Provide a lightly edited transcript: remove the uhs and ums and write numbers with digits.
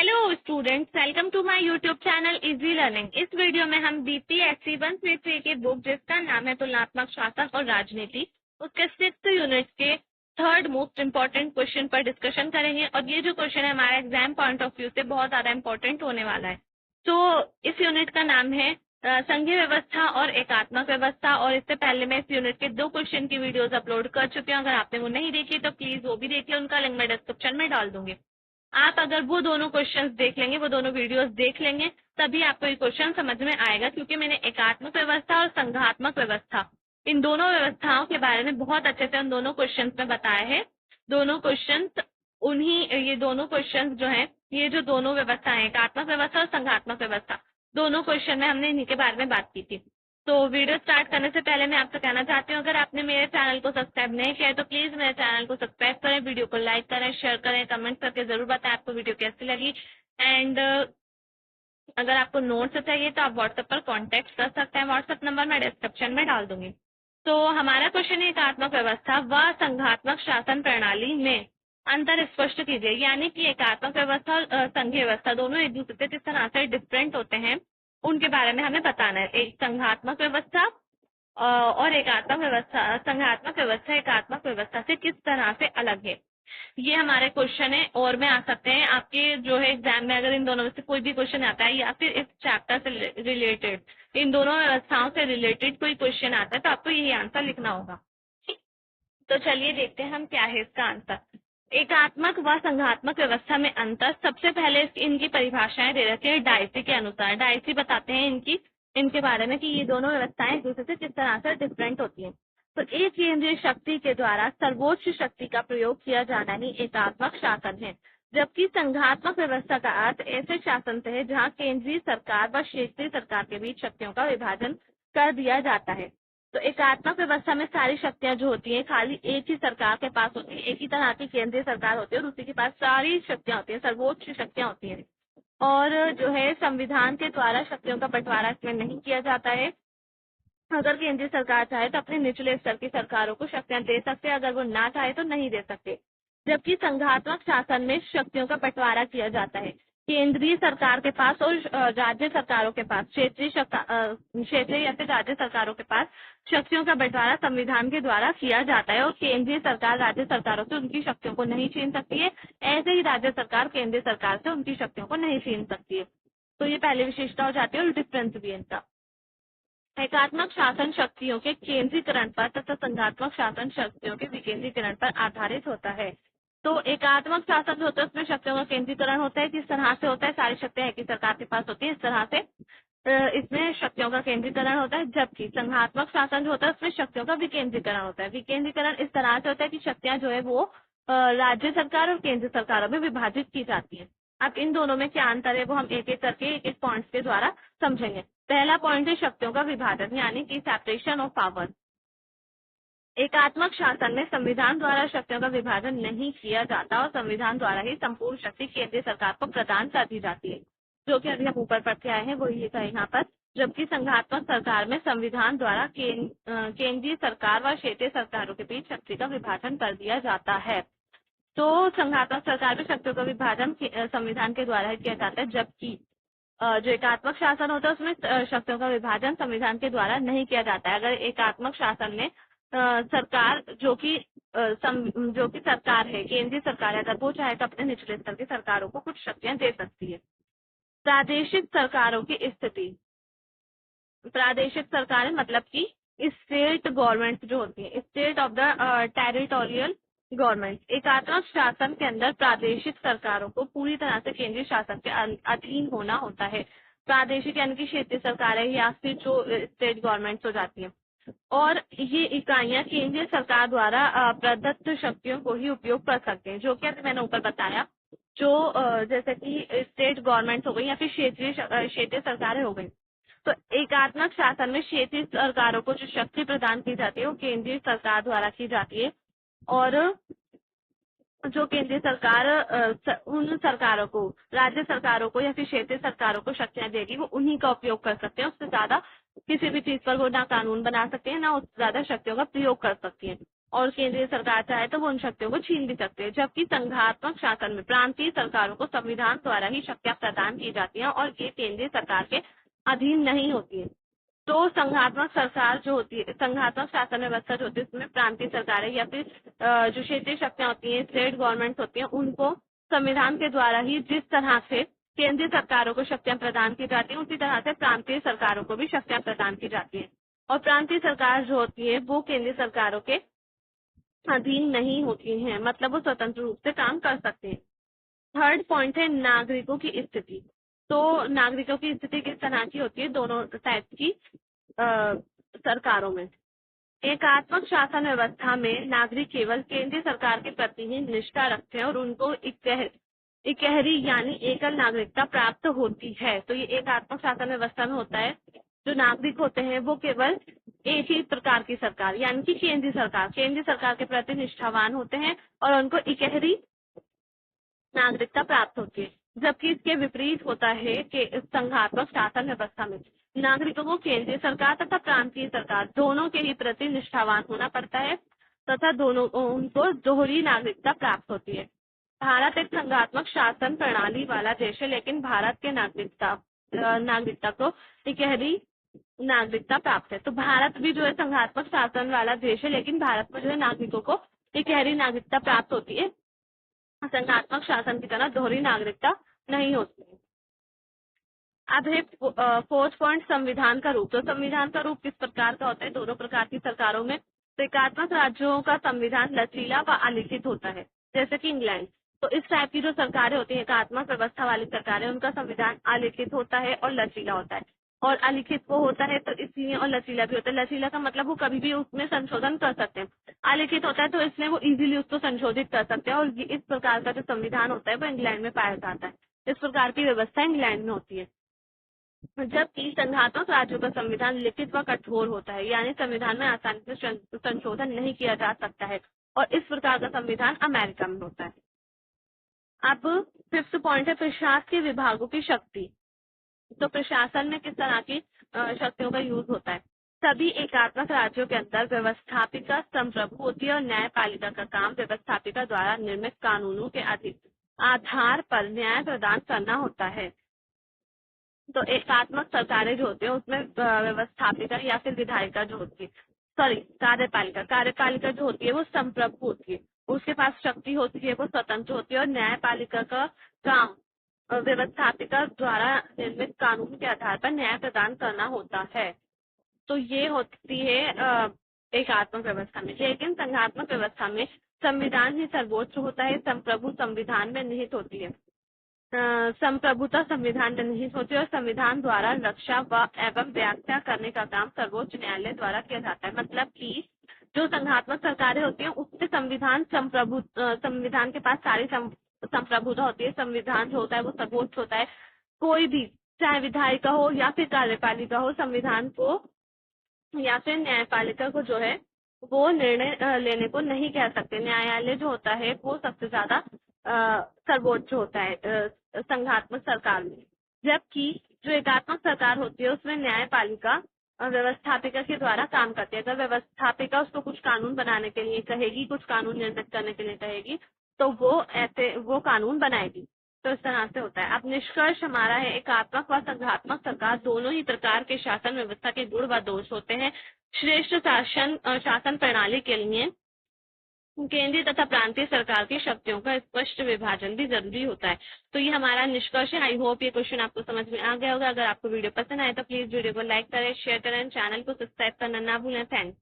Hello students, welcome to my YouTube channel easy learning. इस वीडियो में हम बीपीएससी 133 की बुक जिसका नाम है तुलनात्मक शासन और राजनीति, उसके 6th यूनिट के थर्ड मोस्ट इम्पोर्टेंट क्वेश्चन पर डिस्कशन करेंगे। और ये जो क्वेश्चन है हमारा एग्जाम पॉइंट ऑफ व्यू से बहुत ज्यादा इम्पोर्टेंट होने वाला है। तो इस यूनिट का नाम है संघीय व्यवस्था और एकात्मक व्यवस्था। और इससे पहले मैं इस यूनिट के 2 क्वेश्चन की वीडियोज अपलोड कर चुकी हूँ। अगर आपने वो नहीं देखी तो प्लीज वो भी देखिए, उनका लिंक मैं डिस्क्रिप्शन में डाल दूंगी। आप अगर वो दोनों क्वेश्चंस देख लेंगे, वो दोनों वीडियोस देख लेंगे, तभी आपको ये क्वेश्चन समझ में आएगा। क्योंकि मैंने एकात्मक व्यवस्था और संघात्मक व्यवस्था इन दोनों व्यवस्थाओं के बारे में बहुत अच्छे से उन दोनों क्वेश्चंस में बताया है। दोनों क्वेश्चंस ये दोनों क्वेश्चंस जो है, ये जो दोनों व्यवस्थाएं एकात्मक व्यवस्था और संघात्मक व्यवस्था, दोनों क्वेश्चन में हमने इन्हीं के बारे में बात की थी। तो वीडियो स्टार्ट करने से पहले मैं आपसे कहना चाहती हूँ, अगर आपने मेरे चैनल को सब्सक्राइब नहीं किया है तो प्लीज मेरे चैनल को सब्सक्राइब करें, वीडियो को लाइक करें, शेयर करें, कमेंट करके जरूर बताएं आपको वीडियो कैसी लगी। एंड अगर आपको नोट्स चाहिए तो आप व्हाट्सएप पर कांटेक्ट कर सकते हैं, व्हाट्सएप नंबर मैं डिस्क्रिप्शन में डाल दूंगी। तो हमारा क्वेश्चन है एकात्मक व्यवस्था व संघात्मक शासन प्रणाली में अंतर स्पष्ट कीजिए। यानी कि एकात्मक व्यवस्था और संघीय व्यवस्था दोनों एक दूसरे से किस तरह से डिफरेंट होते हैं, उनके बारे में हमें बताना है। एक संघात्मक व्यवस्था और एकात्मक व्यवस्था, संघात्मक व्यवस्था एकात्मक व्यवस्था से किस तरह से अलग है, ये हमारे क्वेश्चन है। और में आ सकते हैं आपके जो है एग्जाम में, अगर इन दोनों में से कोई भी क्वेश्चन आता है या फिर इस चैप्टर से रिलेटेड, इन दोनों व्यवस्थाओं से रिलेटेड कोई क्वेश्चन आता है तो आपको यही आंसर लिखना होगा। तो चलिए देखते हैं हम क्या है इसका आंसर। एकात्मक व संघात्मक व्यवस्था में अंतर, सबसे पहले इनकी परिभाषाएं दे रखी है डायसी के अनुसार। डायसी बताते हैं इनके बारे में कि ये दोनों व्यवस्थाएं एक दूसरे से किस तरह से डिफरेंट होती हैं। तो एक केंद्रीय शक्ति के द्वारा सर्वोच्च शक्ति का प्रयोग किया जाना ही एकात्मक शासन है, जबकि संघात्मक व्यवस्था का अर्थ ऐसे शासन से है जहाँ केंद्रीय सरकार व क्षेत्रीय सरकार के बीच शक्तियों का विभाजन कर दिया जाता है। तो एकात्मक व्यवस्था में सारी शक्तियां जो होती हैं खाली एक ही सरकार के पास होती है, एक ही तरह की केंद्रीय सरकार होती है और उसी के पास सारी शक्तियां होती हैं, सर्वोच्च शक्तियां होती हैं। और जो है संविधान के द्वारा शक्तियों का बंटवारा इसमें नहीं किया जाता है। अगर केंद्रीय सरकार चाहे तो अपने निचले स्तर की सरकारों को शक्तियां दे सकते हैं, अगर वो ना चाहे तो नहीं दे सकते। जबकि संघात्मक शासन में शक्तियों का बंटवारा किया जाता है, केंद्रीय सरकार के पास और राज्य सरकारों के पास, क्षेत्रीय या फिर राज्य सरकारों के पास शक्तियों का बंटवारा संविधान के द्वारा किया जाता है। और केंद्रीय सरकार राज्य सरकारों से उनकी शक्तियों को नहीं छीन सकती है, ऐसे ही राज्य सरकार केंद्रीय सरकार से उनकी शक्तियों को नहीं छीन सकती है। तो ये पहली विशेषता हो जाती है और डिफरेंस भी इनका। एकात्मक शासन शक्तियों के केंद्रीकरण पर तथा संघात्मक शासन शक्तियों के विकेंद्रीकरण पर आधारित होता है। तो एकात्मक शासन जो होता है उसमें शक्तियों का केंद्रीकरण होता है, किस तरह से होता है, सारी शक्तियां एक ही सरकार के पास होती है, इस तरह से इसमें शक्तियों का केंद्रीकरण होता है। जबकि संघात्मक शासन जो होता है उसमें शक्तियों का विकेंद्रीकरण होता है। विकेंद्रीकरण इस तरह से होता है कि शक्तियां जो है वो राज्य सरकार और केंद्र सरकारों में विभाजित की जाती है। अब इन दोनों में क्या अंतर है वो हम एक एक करके एक एक पॉइंट्स के द्वारा समझेंगे। पहला पॉइंट है शक्तियों का विभाजन, यानी कि सेपरेशन ऑफ पावर। एकात्मक शासन में संविधान द्वारा शक्तियों का विभाजन नहीं किया जाता और संविधान द्वारा ही संपूर्ण शक्ति केंद्रीय सरकार को प्रदान कर दी जाती है, जो कि अभी हम ऊपर पढ़ते आए हैं वही है यहाँ पर। जबकि संघात्मक सरकार में संविधान द्वारा केंद्रीय सरकार व क्षेत्रीय सरकारों के बीच शक्ति का विभाजन कर दिया जाता है। तो संघात्मक सरकार में शक्तियों का विभाजन संविधान के द्वारा ही किया जाता है, जबकि जो एकात्मक शासन होता है उसमें शक्तियों का विभाजन संविधान के द्वारा नहीं किया जाता है। अगर एकात्मक शासन में सरकार जो कि सरकार है, केंद्रीय सरकार है, अगर वो चाहे तो अपने निचले स्तर की सरकारों को कुछ शक्तियां दे सकती है। प्रादेशिक सरकारों की स्थिति, प्रादेशिक सरकारें मतलब कि स्टेट गवर्नमेंट जो होती है, state of the territorial government. एकात्मक शासन के अंदर प्रादेशिक सरकारों को पूरी तरह से केंद्रीय शासन के अधीन होना होता है। प्रादेशिक यानी कि क्षेत्रीय सरकारें या फिर जो स्टेट गवर्नमेंट हो जाती है। और ये इकाइयां केंद्रीय सरकार द्वारा प्रदत्त शक्तियों को ही उपयोग कर सकते हैं, जो कि मैंने ऊपर बताया। जो जैसे कि स्टेट गवर्नमेंट हो गई या फिर क्षेत्रीय सरकारें हो गई। तो एकात्मक शासन में क्षेत्रीय सरकारों को जो शक्ति प्रदान की जाती है वो केंद्रीय सरकार द्वारा की जाती है। और जो केंद्रीय सरकार उन सरकारों को, राज्य सरकारों को या फिर क्षेत्रीय सरकारों को शक्तियां देगी, वो उन्हीं का उपयोग कर सकते हैं। उससे ज्यादा किसी भी चीज पर वो ना कानून बना सकते हैं, ना उससे ज्यादा शक्तियों का प्रयोग कर सकती है। और केंद्रीय सरकार चाहे तो वो उन शक्तियों को छीन भी सकते हैं। जबकि संघात्मक शासन में प्रांतीय सरकारों को संविधान द्वारा ही शक्तियां प्रदान की जाती हैं और ये केंद्रीय सरकार के अधीन नहीं होती है। तो संघात्मक सरकार जो होती है, संघात्मक शासन व्यवस्था जो होती है, उसमें प्रांतीय सरकारें या फिर जो क्षेत्रीय शक्तियां होती हैं, स्टेट गवर्नमेंट होती हैं, उनको संविधान के द्वारा ही जिस तरह से केंद्रीय सरकारों को शक्तियां प्रदान की जाती हैं, उसी तरह से प्रांतीय सरकारों को भी शक्तियां प्रदान की जाती हैं। और प्रांतीय सरकार जो होती है वो केंद्रीय सरकारों के अधीन नहीं होती हैं, मतलब वो स्वतंत्र रूप से काम कर सकते हैं। थर्ड पॉइंट है नागरिकों की स्थिति। तो नागरिकों की स्थिति किस तरह की होती है दोनों टाइप की सरकारों में। एकात्मक शासन व्यवस्था में नागरिक केवल केंद्रीय सरकार के प्रति ही निष्ठा रखते हैं और उनको इकहरी यानी एकल नागरिकता प्राप्त होती है। तो ये एकात्मक शासन व्यवस्था में होता है, जो नागरिक होते हैं वो केवल एक ही प्रकार की सरकार यानी कि केंद्रीय सरकार के प्रति निष्ठावान होते हैं और उनको इकहरी नागरिकता प्राप्त होती है। जबकि इसके विपरीत होता है कि संघात्मक शासन व्यवस्था में नागरिकों को केंद्रीय सरकार तथा प्रांतीय सरकार दोनों के ही प्रति निष्ठावान होना पड़ता है तथा दोनों उनको दोहरी नागरिकता प्राप्त होती है। भारत एक संघात्मक शासन प्रणाली वाला देश है, लेकिन भारत के नागरिकता को इकहरी नागरिकता प्राप्त है। तो भारत भी जो है संघात्मक शासन वाला देश है, लेकिन भारत में जो है नागरिकों को इकहरी नागरिकता प्राप्त होती है, संघात्मक शासन की तरह दोहरी नागरिकता नहीं होती। अब है फोर्थ पॉइंट संविधान का रूप। तो संविधान का रूप किस प्रकार का होता है दोनों प्रकार की सरकारों में। तो एकात्मक राज्यों का संविधान लचीला व अलिखित होता है, जैसे कि इंग्लैंड। तो इस टाइप की जो सरकारें होती है, एकात्मक व्यवस्था वाली सरकारें, उनका संविधान अलिखित होता है और लचीला होता है। और अलिखित वो होता है तो इसलिए, और लचीला भी होता है। लचीला का मतलब वो कभी भी उसमें संशोधन कर सकते हैं। अलिखित होता है तो इसलिए वो इजीली उसको संशोधित कर सकते हैं। और इस प्रकार का जो संविधान होता है वो इंग्लैंड में पाया जाता है। इस प्रकार की व्यवस्था इंग्लैंड में होती है। जबकि संघात्मक राज्यों का संविधान लिखित व कठोर होता है, यानी संविधान में आसानी से संशोधन नहीं किया जा सकता है। और इस प्रकार का संविधान अमेरिका में होता है। अब फिफ्थ पॉइंट है प्रशासकीय विभागों की शक्ति। तो प्रशासन में किस तरह की शक्तियों का यूज होता है। सभी एकात्मक राज्यों के अंदर व्यवस्थापिका संप्रभु होती है और न्यायपालिका का काम व्यवस्थापिका द्वारा निर्मित कानूनों के आधार पर न्याय प्रदान करना होता है। तो एकात्मक सरकारें जो होती है उसमें व्यवस्थापिका या फिर विधायिका जो होती है, कार्यपालिका जो होती है वो संप्रभु होती है, उसके पास शक्ति होती है, वो स्वतंत्र होती है। और न्यायपालिका का काम व्यवस्थापिका द्वारा निर्मित कानून के आधार पर न्याय प्रदान करना होता है। तो ये होती है एकात्मक व्यवस्था में। लेकिन संघात्मक व्यवस्था में संविधान ही सर्वोच्च होता है, संप्रभु संविधान में निहित होती है। संप्रभुता संविधान में निहित होती है और संविधान द्वारा रक्षा व एवं व्याख्या करने का काम सर्वोच्च न्यायालय द्वारा किया जाता है। मतलब कि जो संघात्मक सरकारें होती हैं उससे संविधान के पास सारी संप्रभुता होती है। संविधान जो होता है वो सर्वोच्च होता है। कोई भी चाहे विधायिका हो या फिर कार्यपालिका हो, संविधान को या फिर न्यायपालिका को जो है वो निर्णय लेने को नहीं कह सकते। न्यायालय जो होता है वो सबसे ज्यादा सर्वोच्च होता है संघात्मक सरकार में। जबकि जो एकात्मक सरकार होती है उसमें न्यायपालिका व्यवस्थापिका के द्वारा काम करती है। अगर व्यवस्थापिका उसको कुछ कानून बनाने के लिए कहेगी, कुछ कानून निर्मित करने के लिए कहेगी, तो वो कानून बनाएगी। तो इस तरह से होता है। अब निष्कर्ष हमारा है एकात्मक व संघात्मक सरकार दोनों ही प्रकार के शासन व्यवस्था के गुण व दोष होते हैं। श्रेष्ठ शासन प्रणाली के लिए केंद्रीय तथा प्रांतीय सरकार की शक्तियों का स्पष्ट विभाजन भी जरूरी होता है। तो ये हमारा निष्कर्ष है। आई होप ये क्वेश्चन आपको समझ में आ गया होगा। अगर आपको वीडियो पसंद आए तो प्लीज वीडियो को लाइक करें, शेयर करें, चैनल को सब्सक्राइब करना ना भूलें। थैंक्स।